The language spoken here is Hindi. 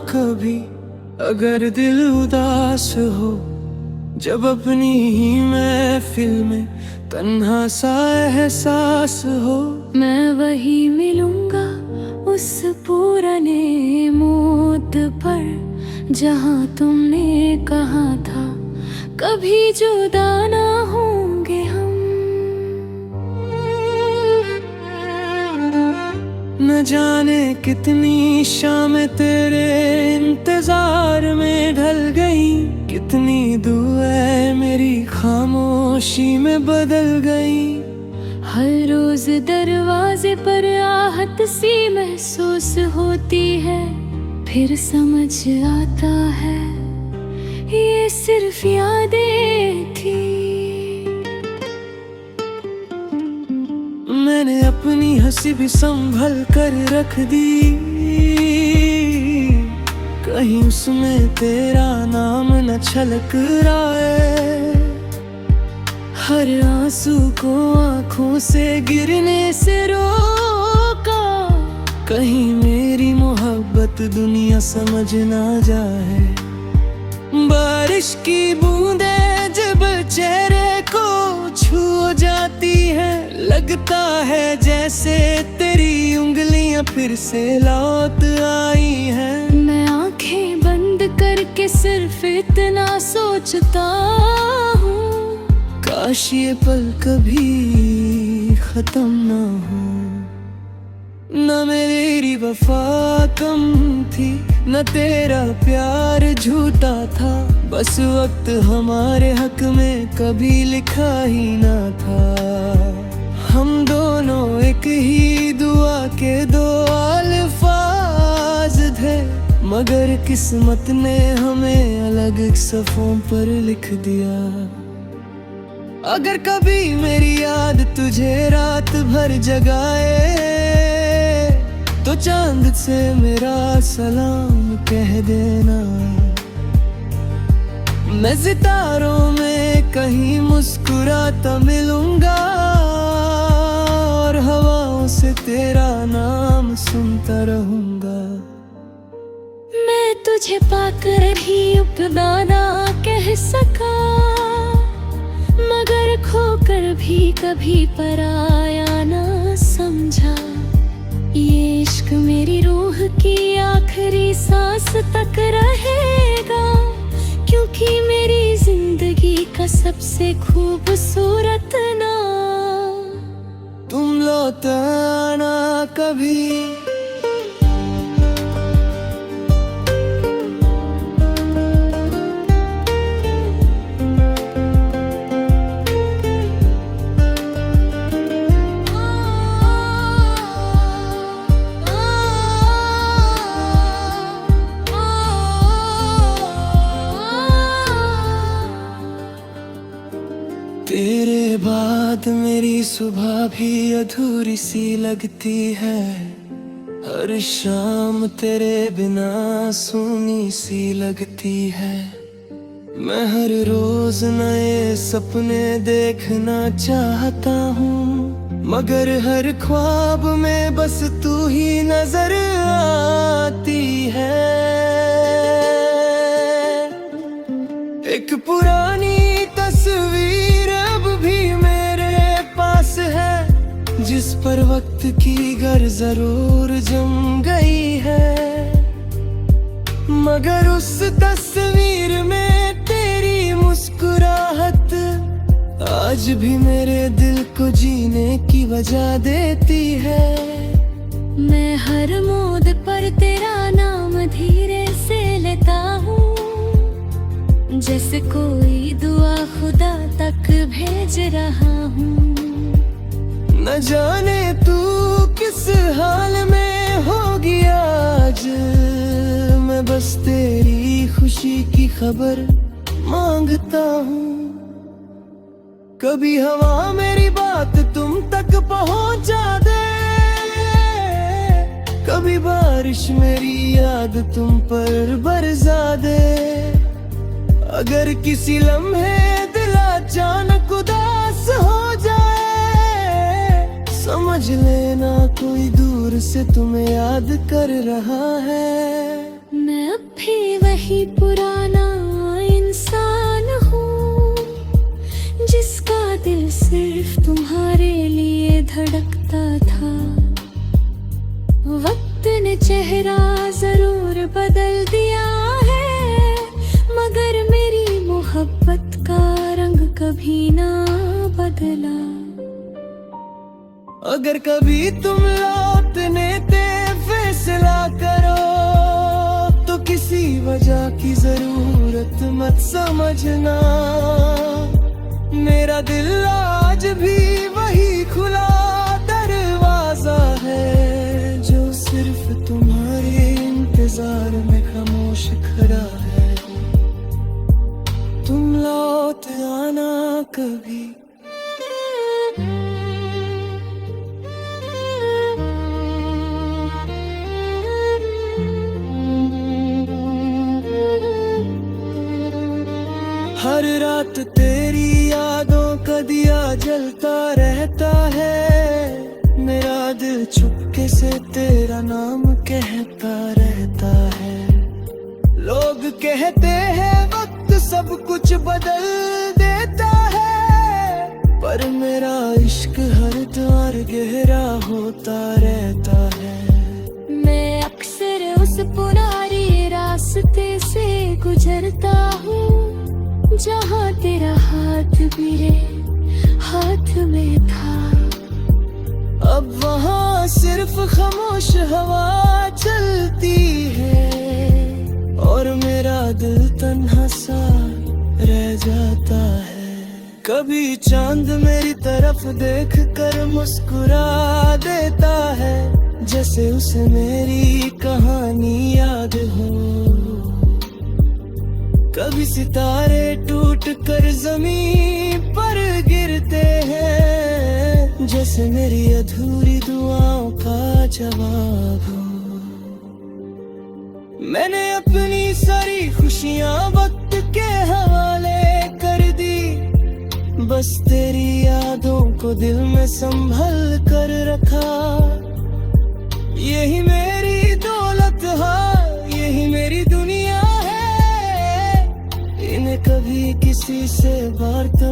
कभी अगर दिल उदास हो, जब अपनी ही महफिल में तन्हा सा एहसास हो, मैं वही मिलूंगा उस पुराने मोड़ पर जहाँ तुमने कहा था कभी जुदा ना होंगे हम। न जाने कितनी शामें तेरे इंतजार में ढल गई, कितनी दुआएं मेरी खामोशी में बदल गई। हर रोज दरवाजे पर आहट सी महसूस होती है, फिर समझ आता है ये सिर्फ यादें थी। मैंने अपनी हंसी भी संभल कर रख दी, कहीं उसमें तेरा नाम न छलक रहा है। हर आंसू को आंखों से गिरने से रोका, कहीं मेरी मोहब्बत दुनिया समझ ना जाए। बारिश की बूंदें जब चेहरे को छू जाती है, लगता है जैसे तेरी उंगलियां फिर से लौट आई हैं। मैं आंखें बंद करके सिर्फ इतना सोचता हूँ, काश ये पल कभी खत्म ना हो। न मेरी वफा कम थी, न तेरा प्यार झूठा था, बस वक्त हमारे हक में कभी लिखा ही ना था। हम दोनों एक ही दुआ के दो अल्फाज थे, मगर किस्मत ने हमें अलग सफ़ों पर लिख दिया। अगर कभी मेरी याद तुझे रात भर जगाए, तो चांद से मेरा सलाम कह देना। मैं सितारों में कहीं मुस्कुराता मिलूंगा, और हवाओं से तेरा नाम सुनता रहूंगा। मैं तुझे पाकर ही अपना ना कह सका, मगर खोकर भी कभी पराया ना समझा। ये इश्क मेरी रूह की आखिरी सांस तक रहेगा, क्योंकि मेरी जिंदगी का सबसे खूबसूरत नाम तुम लौटाना कभी। तेरे बाद मेरी सुबह भी अधूरी सी लगती है, हर शाम तेरे बिना सूनी सी लगती है। मैं हर रोज नए सपने देखना चाहता हूँ, मगर हर ख्वाब में बस तू ही नजर आती है। एक पुरानी तस्वीर अब भी मेरे पास है, जिस पर वक्त की गर जरूर जम गई है, मगर उस तस्वीर में तेरी मुस्कुराहट आज भी मेरे दिल को जीने की वजह देती है। मैं हर मोड़ पर तेरा नाम धीरे से लेता हूँ, जैसे कोई दुआ खुदा तक भेज रहा हूँ। न जाने तू किस हाल में होगी आज, मैं बस तेरी खुशी की खबर मांगता हूँ। कभी हवा मेरी बात तुम तक पहुँचा दे, कभी बारिश मेरी याद तुम पर बरसा दे। अगर किसी लम्हे दिल अचानक उदास हो जाए, समझ लेना कोई दूर से तुम्हें याद कर रहा है। मैं अब भी वही पुराना इंसान हूँ, जिसका दिल सिर्फ तुम्हारे लिए धड़कता था। वक्त ने चेहरा जरूर बदल दिया है, मगर मेरी मोहब्बत का रंग कभी ना बदला। अगर कभी तुम लौटने ते फैसला करो, तो किसी वजह की जरूरत मत समझना। मेरा दिल आज भी वही खुला दरवाजा है, जो सिर्फ तुम्हारे इंतजार में खामोश खड़ा है। तुम लौट आना कभी। हर रात तेरी यादों का दिया जलता रहता है। मेरा दिल चुपके से तेरा नाम कहता रहता है। लोग कहते हैं वक्त सब कुछ बदल देता है, पर मेरा इश्क हर द्वार गहरा होता रहता है। मैं अक्सर उस पुराने रास्ते से गुजरता हूँ, जहाँ तेरा हाथ मेरे हाथ में था। अब वहाँ सिर्फ खामोश हवा चलती है, और मेरा दिल तन्हा सा रह जाता है। कभी चांद मेरी तरफ देख कर मुस्कुरा देता है, जैसे उसे मेरी कहानी याद हो। कभी सितारे टूट कर जमीन पर गिरते हैं, जैसे मेरी अधूरी दुआओं का जवाब हो। मैंने अपनी सारी खुशियां वक्त के हवाले कर दी, बस तेरी यादों को दिल में संभल कर रखा। यही मेरी दौलत है, यही मेरी दुनिया है। इन्हें कभी किसी से वार्ता